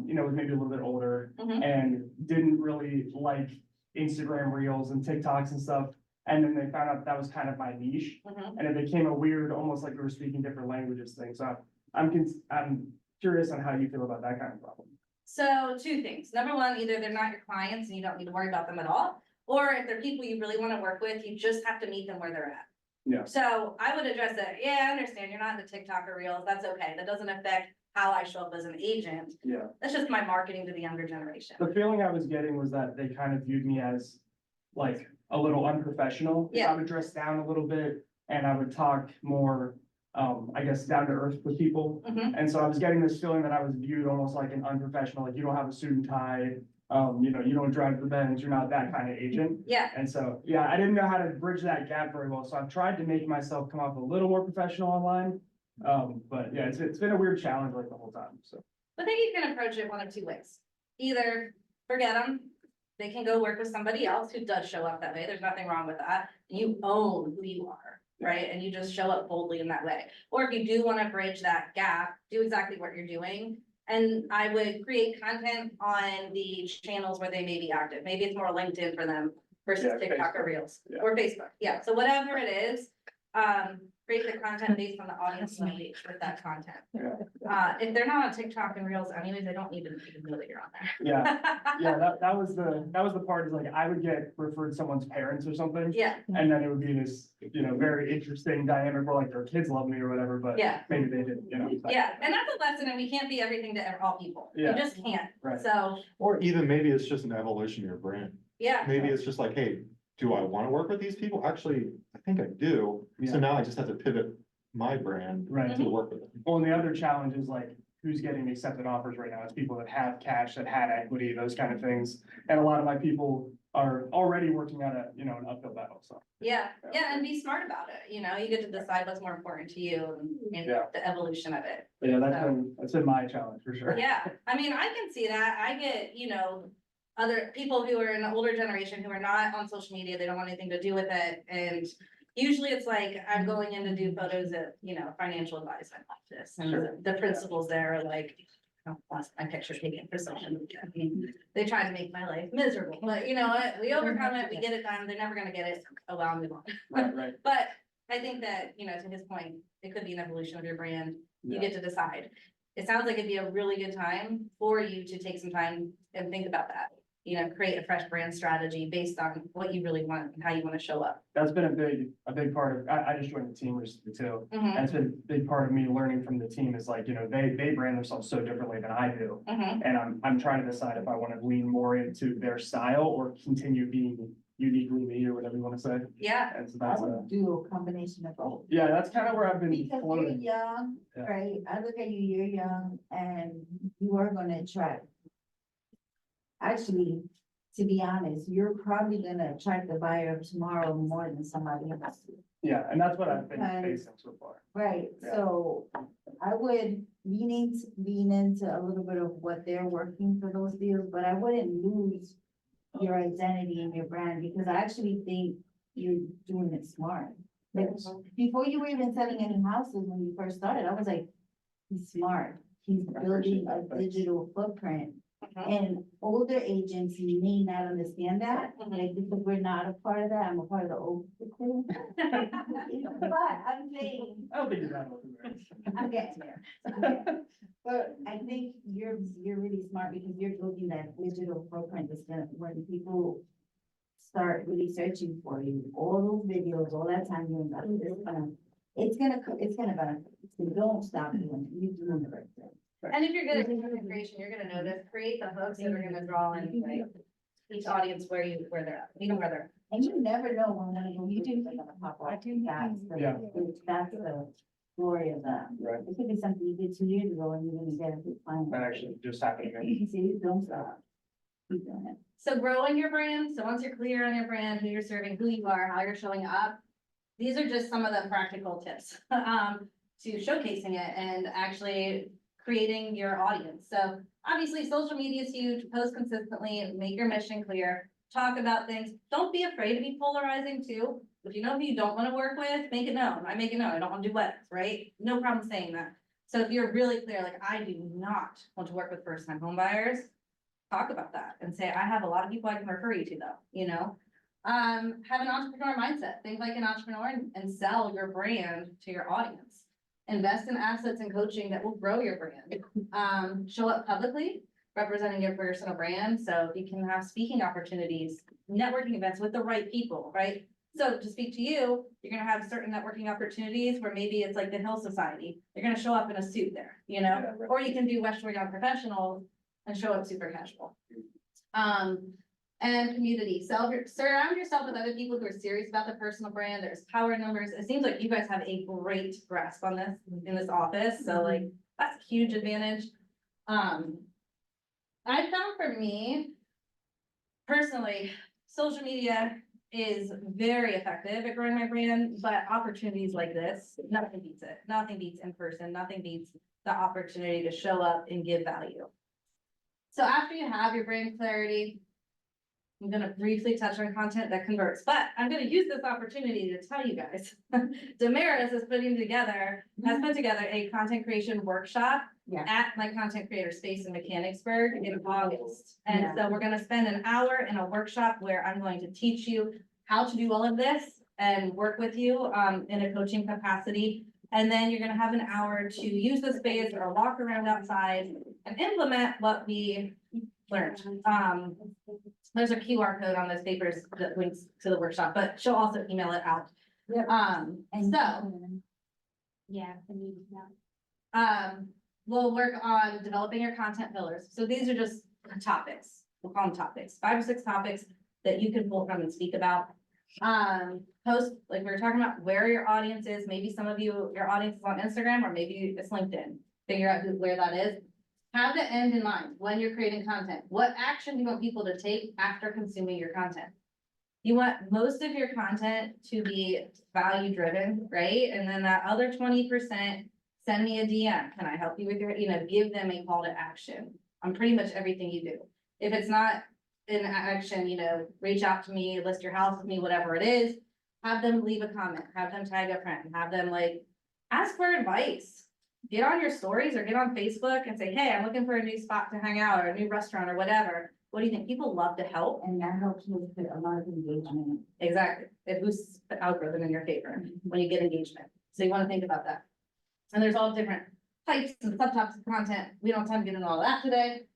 you know, was maybe a little bit older Mhm. and didn't really like Instagram reels and TikToks and stuff. And then they found out that was kind of my niche, Mhm. and it became a weird, almost like we were speaking different languages thing. So I'm curious on how you feel about that kind of problem. So two things. Number one, either they're not your clients and you don't need to worry about them at all. Or if they're people you really want to work with, you just have to meet them where they're at. Yeah. So I would address it. Yeah, I understand. You're not into TikTok or Reels. That's okay. That doesn't affect how I show up as an agent. Yeah. That's just my marketing to the younger generation. The feeling I was getting was that they kind of viewed me as like a little unprofessional. Yeah. I would dress down a little bit and I would talk more, I guess, down to earth with people. Mhm. And so I was getting this feeling that I was viewed almost like an unprofessional, like you don't have a suit and tie, you don't drive the Benz, you're not that kind of agent. Yeah, And so, yeah, I didn't know how to bridge that gap very well, so I've tried to make myself come off a little more professional online. But yeah, it's been a weird challenge like the whole time, so. I think you can approach it one of two ways. Either forget them, they can go work with somebody else who does show up that way. There's nothing wrong with that. You own who you are, right? And you just show up boldly in that way. Or if you do want to bridge that gap, do exactly what you're doing. And I would create content on the channels where they may be active. Maybe it's more LinkedIn for them versus Yeah, TikTok or Facebook. Reels Yeah. or Facebook. Yeah, so whatever it is, create the content based on the audience you reach with that content. If they're not on TikTok and Reels anyways, they don't even know that you're on there. Yeah, yeah, that was the part is like, I would get referred someone's parents or something. Yeah, And then it would be this, very interesting dynamic where like their kids love me or whatever, but yeah. maybe they didn't, Yeah, and that's a lesson, and we can't be everything to all people. You Yeah. just can't. Right. So, Or even maybe it's just an evolution of your brand. yeah, Maybe it's just like, hey, do I want to work with these people? Actually, I think I do. Yeah. So now I just have to pivot my brand Right. to work with them. Well, and the other challenge is like, who's getting accepted offers right now? It's people that have cash, that had equity, those kind of things. And a lot of my people are already working at an uphill battle, so. yeah, and be smart about it, you get to decide what's more important to you and Yeah. the evolution of it. But yeah, that's been my challenge for sure. Yeah, I mean, I can see that. I get, other people who are in the older generation who are not on social media, they don't want anything to do with it. And usually it's like, I'm going in to do photos at, financial advisement like this. And Sure. the principals there are like, I lost my picture taken for social media. I mean, they try to make my life miserable, but you know what? We overcome it, we get it done. They're never gonna get it. Oh, well, I'll move on. Right. But I think that, to his point, it could be an evolution of your brand. You Yeah. get to decide. It sounds like it'd be a really good time for you to take some time and think about that. Create a fresh brand strategy based on what you really want and how you want to show up. That's been a big part of, I just joined the team recently too. Mhm, And it's been a big part of me learning from the team is like, they brand themselves so differently than I do. mhm. And I'm trying to decide if I want to lean more into their style or continue being uniquely me or whatever you want to say. Yeah, And so I that's would do a combination of both. yeah, that's kind of where I've been Because you're floating. young, Yeah. right? I look at you, you're young and you are gonna attract. Actually, to be honest, you're probably gonna attract the buyer of tomorrow more than somebody else. Yeah, and that's what I've been Because- facing so far. Right, Yeah. so I would lean into a little bit of what they're working for those deals, but I wouldn't lose your identity and your brand, because I actually think you're doing it smart. Like, before you were even selling any houses, when you first started, I was like, he's smart. He's building a digital footprint. Mhm. And older agents may not understand that, Mhm. like, because we're not a part of that, I'm a part of the old crew. But I'm saying, I don't think you're that old. I'm getting there. Okay. But I think you're really smart because you're building that digital footprint that's gonna, when people start really searching for you, all those videos, all that time you invest, it's gonna benefit. So don't stop doing it. You're doing the right thing. And if you're good at content creation, you're gonna notice, create the hooks that are gonna draw in, like, each audience where they're at, meet them where they're at. And you never know when one of those YouTubes are gonna pop up. Yeah. That's the glory of that. Right. It could be something you did 2 years ago and you're gonna get a good client. That actually just happened again. See, don't stop. Keep doing it. So growing your brand, so once you're clear on your brand, who you're serving, who you are, how you're showing up, these are just some of the practical tips, to showcasing it and actually creating your audience. So obviously, social media is huge, post consistently, make your mission clear, talk about things. Don't be afraid to be polarizing too. If you know who you don't want to work with, make it known. I make it known. I don't want to do weddings, right? No problem saying that. So if you're really clear, like, I do not want to work with first-time home buyers, talk about that and say, I have a lot of people I can refer you to though, have an entrepreneur mindset, think like an entrepreneur and sell your brand to your audience. invest in assets and coaching that will grow your brand. Show up publicly, representing your personal brand, so you can have speaking opportunities, networking events with the right people, right? So to speak to you, you're gonna have certain networking opportunities where maybe it's like the Hill Society, you're gonna show up in a suit there, you know? Yeah, right. Or you can do Western Young Professional and show up super casual. And community, surround yourself with other people who are serious about the personal brand. There's power numbers. It seems like you guys have a great grasp on this in this office, so like, that's a huge advantage. I found for me, personally, social media is very effective at growing my brand, but opportunities like this, nothing beats it. Nothing beats in person, nothing beats the opportunity to show up and give value. So after you have your brand clarity, I'm gonna briefly touch on content that converts, but I'm gonna use this opportunity to tell you guys. Damaris has put together a content creation workshop Yeah. at my content creator space in Mechanicsburg in August. And so we're gonna spend an hour in a workshop where I'm going to teach you how to do all of this and work with you in a coaching capacity. And then you're gonna have an hour to use the space or walk around outside and implement what we learned. There's a QR code on those papers that links to the workshop, but she'll also email it out. Yep. And so, Yeah, I mean, yeah. we'll work on developing your content pillars. So these are just topics. We'll call them topics, 5 or 6 topics that you can pull from and speak about. Post, like we were talking about, where your audience is. Maybe some of you, your audience is on Instagram, or maybe it's LinkedIn. Figure out where that is. Have the end in mind when you're creating content. What action do you want people to take after consuming your content? You want most of your content to be value driven, right? And then that other 20%, send me a DM. Can I help you with your, give them a call to action on pretty much everything you do. If it's not in action, reach out to me, list your house with me, whatever it is. Have them leave a comment, have them tag a friend, have them ask for advice. Get on your stories or get on Facebook and say, hey, I'm looking for a new spot to hang out or a new restaurant or whatever. What do you think? People love to help. And that helps with a lot of engagement. Exactly. It boosts the algorithm in your favor when you get engagement. So you want to think about that. And there's all different types and subtypes of content. We don't have time to get into all that today.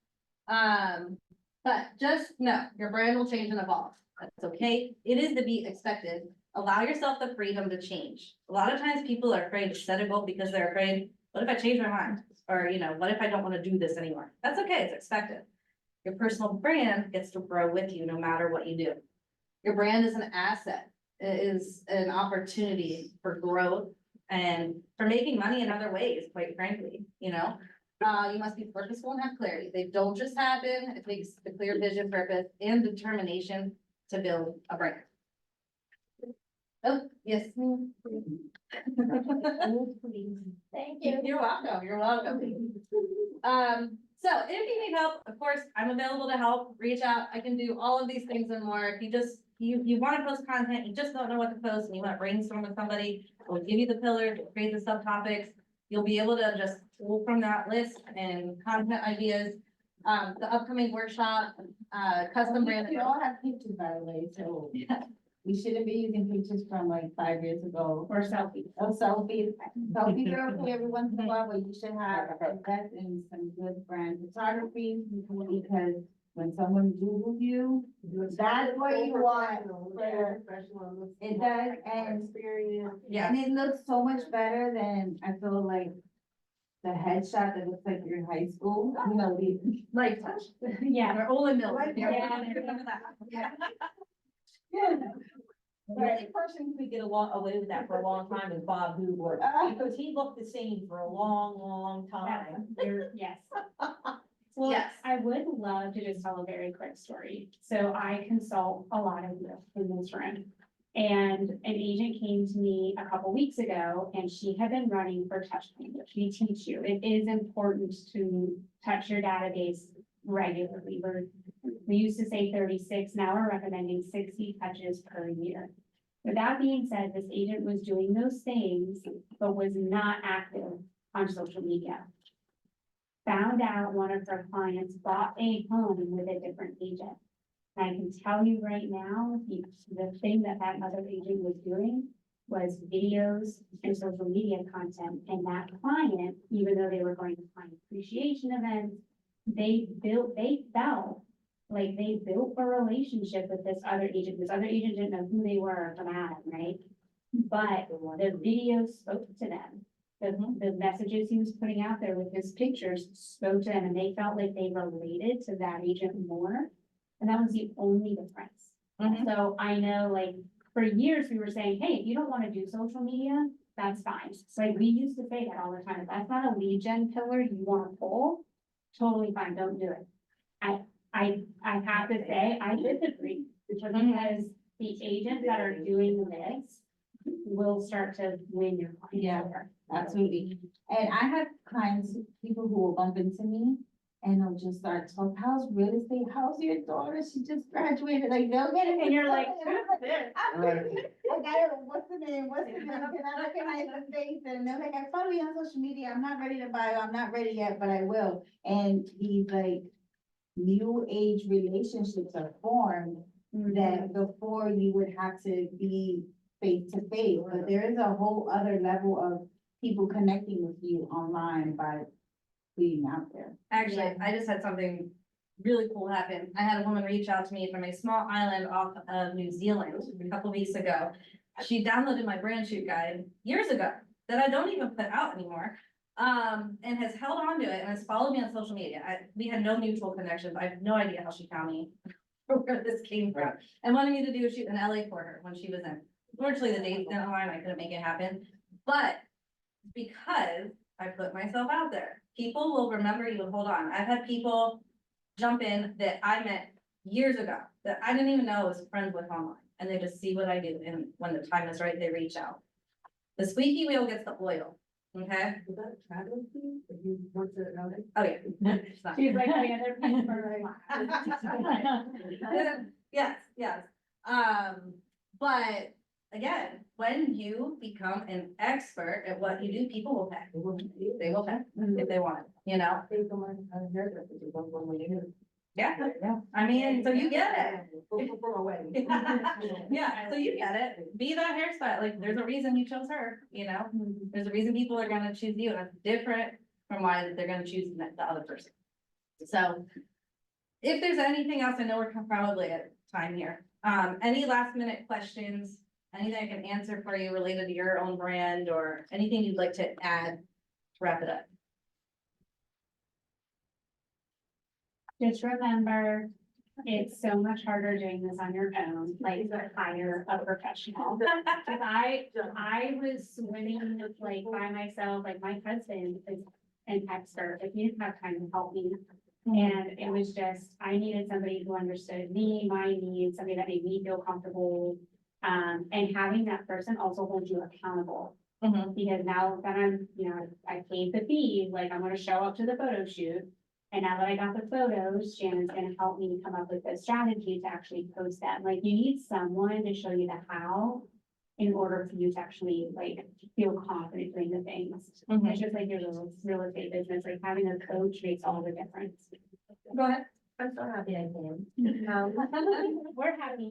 But just know your brand will change and evolve. That's okay. It is to be expected. Allow yourself the freedom to change. A lot of times people are afraid to set a goal because they're afraid, what if I change my mind? Or, what if I don't want to do this anymore? That's okay. It's expected. Your personal brand gets to grow with you no matter what you do. Your brand is an asset. It is an opportunity for growth and for making money in other ways, quite frankly, you must be purposeful and have clarity. They don't just happen. It takes the clear vision, purpose, and determination to build a brand. Oh, yes. Thank you. You're welcome. You're welcome. So if you need help, of course, I'm available to help. Reach out. I can do all of these things and more. If you just, you want to post content, you just don't know what to post and you want to brainstorm with somebody, we'll give you the pillars, we'll create the subtopics. You'll be able to just pull from that list and content ideas. The upcoming workshop, custom brand. We all have pictures, by the way, so we shouldn't be using pictures from 5 years ago. Or selfies. Oh, selfies. Selfies are okay every once in a while, but you should have invest in some good brand photography, because when someone Googles you, that's what you want. It does, and Yeah. and it looks so much better than, I feel like, the headshot that looks like you're in high school, the. Light touch. Yeah. Or Olin Mills. Yeah. The only person who could get away with that for a long time is Bob Hoover, because he looked the same for a long, long time. Yes. Well, Yes. I would love to just tell a very quick story. So I consult a lot of you in this room. And an agent came to me a couple weeks ago and she had been running for touch point, which we teach you. It is important to touch your database regularly. We used to say 36, now we're recommending 60 touches per year. With that being said, this agent was doing those things, but was not active on social media. Found out one of her clients bought a home with a different agent. And I can tell you right now, the thing that other agent was doing was videos and social media content. And that client, even though they were going to client appreciation events, they felt like they built a relationship with this other agent. This other agent didn't know who they were from Adam, right? But the videos spoke to them. The messages he was putting out there with his pictures spoke to them, and they felt like they related to that agent more. And that was the only difference. Mhm. So I know, like, for years, we were saying, hey, if you don't wanna do social media, that's fine. Like, we used to say that all the time. If that's not a lead gen pillar you wanna pull, totally fine, don't do it. I have to say, I disagree, because the agents that are doing this will start to win your clients Yeah. over. Absolutely. And I have clients, people who will bump into me and they'll just start talking, how's real estate? How's your daughter? She just graduated. Like, they'll get it. And you're like, I'm really- I got it. What's the name? What's the name? Can I recognize the face? And they're like, I follow you on social media. I'm not ready to buy. I'm not ready yet, but I will. And these like new age relationships are formed that before you would have to be face to face, but there is a whole other level of people connecting with you online by being out there. Actually, I just had something really cool happen. I had a woman reach out to me from a small island off of New Zealand a couple weeks ago. She downloaded my brand shoot guide years ago that I don't even put out anymore. And has held on to it and has followed me on social media. We had no mutual connections. I have no idea how she found me or where this came from. And wanted me to do a shoot in LA for her when she was in. Fortunately, the dates didn't align. I couldn't make it happen. But because I put myself out there, people will remember you and hold on. I've had people jump in that I met years ago that I didn't even know I was friends with online. And they just see what I do. And when the time is right, they reach out. The squeaky wheel gets the oil. Okay? Is that a travel fee? If you worked at another? Oh, yeah. It's not. She's like, oh yeah, they're paying for Yes, yes. But again, when you become an expert at what you do, people will pay. They will pay if they want, you know? Yeah, I mean, so you get it. For a wedding. Yeah, so you get it. Be that hairstyle, like, there's a reason you chose her, you know? There's a reason people are gonna choose you, and it's different from why they're gonna choose the other person. So, if there's anything else, I know we're probably at time here. Any last minute questions? Anything I can answer for you related to your own brand, or anything you'd like to add to wrap it up? Just remember, it's so much harder doing this on your own, like hire a professional. Cause I was swimming like by myself, like my husband is an expert, but he didn't have time to help me. And it was just, I needed somebody who understood me, my needs, somebody that made me feel comfortable. And having that person also hold you accountable. Because now that I'm, I paid the fee, like I'm gonna show up to the photo shoot. And now that I got the photos, Shannon's gonna help me come up with a strategy to actually post them. Like, you need someone to show you the how in order for you to actually like feel confident doing the things. It's just like your real estate business, like having a coach makes all the difference. Go ahead. I'm so happy I came. We're happy.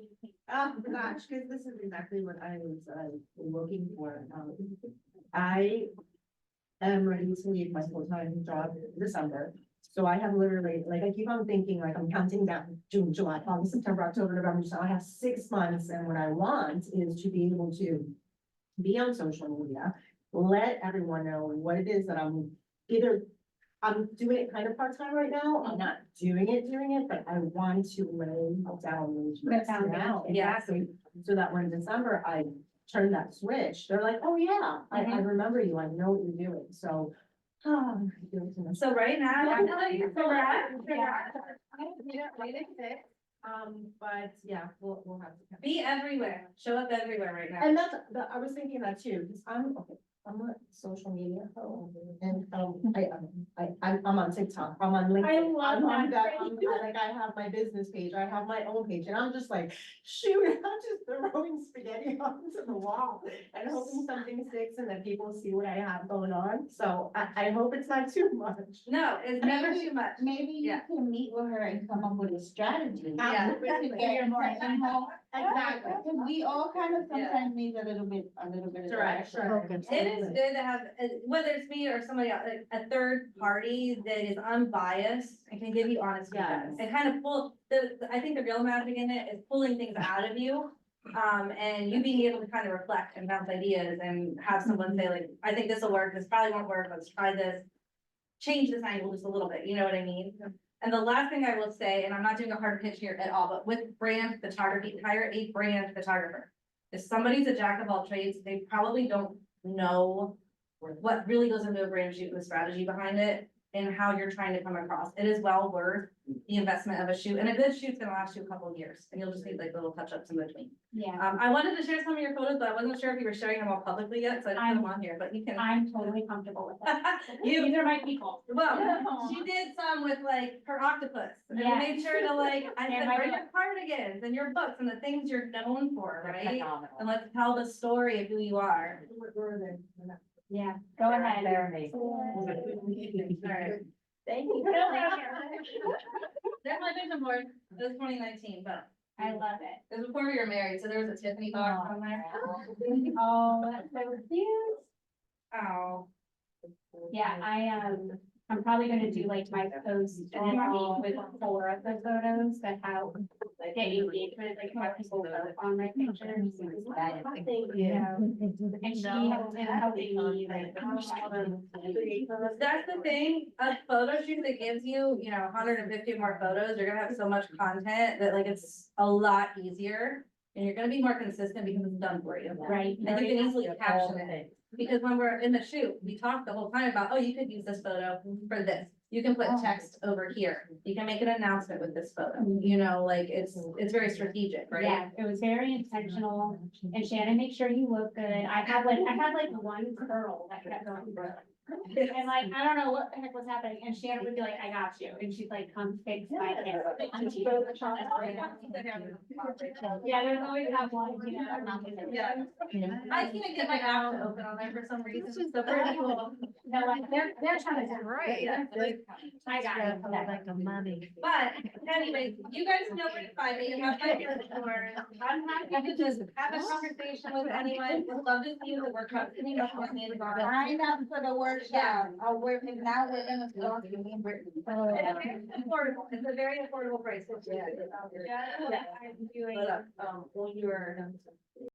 Oh, gosh, because this is exactly what I was looking for. I am ready to leave my full-time job in December. So I have literally, like, I keep on thinking, like, I'm counting down June, July, August, September, October, November, so I have 6 months, and what I want is to be able to be on social media, let everyone know what it is that I'm doing it kind of part-time right now, I'm not doing it, but I want to lay down those roots now. Exactly, so that when December I turn that switch, they're like, oh yeah, I remember you, I know what you're doing, so. So right now, I'm telling you, so But yeah, we'll have to. be everywhere, show up everywhere right now. And I was thinking that too, because I'm a social media hoe, and I'm on TikTok, I'm on LinkedIn. I love I'm on that. I have my business page, I have my own page, and I'm just like, shoot, I'm just throwing spaghetti onto the wall and hoping something sticks and that people see what I have going on. So I hope it's not too much. No, it's never too much. Maybe you Yeah. can meet with her and come up with a strategy. Yeah. To get more in-home Exactly. Because we all kind of Yeah. sometimes need a little bit of Correct. direction. It is good to have, whether it's me or somebody else, like, a third party that is unbiased and can give you honest feedback. Yes. And kind of pull, I think the real magic in it is pulling things out of you. And you being able to kind of reflect and bounce ideas and have someone say like, I think this will work, this probably won't work, let's try this. Change this angle just a little bit, you know what I mean? And the last thing I will say, and I'm not doing a hard pitch here at all, but with brand photography, hire a brand photographer. If somebody's a jack of all trades, they probably don't know what really goes into a brand shoot and the strategy behind it and how you're trying to come across. It is well worth the investment of a shoot, and a good shoot's gonna last you a couple of years, and you'll just need like little touch-ups in between. Yeah, I wanted to share some of your photos, but I wasn't sure if you were sharing them all publicly yet, so I didn't put them on here, but you can. I'm totally comfortable with that. You, These are my people. well, she did some with like her octopus, and we Yeah. made sure to like, I They're said, my bring your cardigans and your books and the things you're known for, They're right? phenomenal. And let's tell the story of who you are. Yeah, go ahead. They're amazing. Alright. Thank you. There's my vision board, it was 2019, but I love it. it was before we were married, so there was a Tiffany box on there. Oh, that's so cute. Oh. Yeah, I'm probably gonna do like my post and then with 4 of the photos that have get engagement, like have people vote on my pictures. Thank Yeah. And she has been helping me like. That's the thing, a photo shoot that gives you, 150 more photos, you're gonna have so much content that like it's a lot easier. And you're gonna be more consistent because it's done for you. Right. And you can easily caption it. Because when we're in the shoot, we talk the whole time about, oh, you could use this photo for this. You can put text over here. You can make an announcement with this photo, like it's very strategic, right? Yeah, it was very intentional. And Shannon, make sure you look good. I had like one curl that kept going through. And like, I don't know what the heck was happening. And Shannon would be like, I got you. And she's like, come fix my hair. Yeah, there's always that one, Yeah. I can't get my app to open on there for some reason. It's so pretty cool. No, like, they're trying to. Right. I got it. Like the money. But anyway, you guys know where to find me. You have my Discord. I'm happy to just have a conversation with anyone. Would love to see you at the workshop. Any of my names on it. Sign up for the workshop. Now we're gonna go to me and Brittany. It's very affordable. It's a very affordable price. Yeah, I'm doing, But, when you were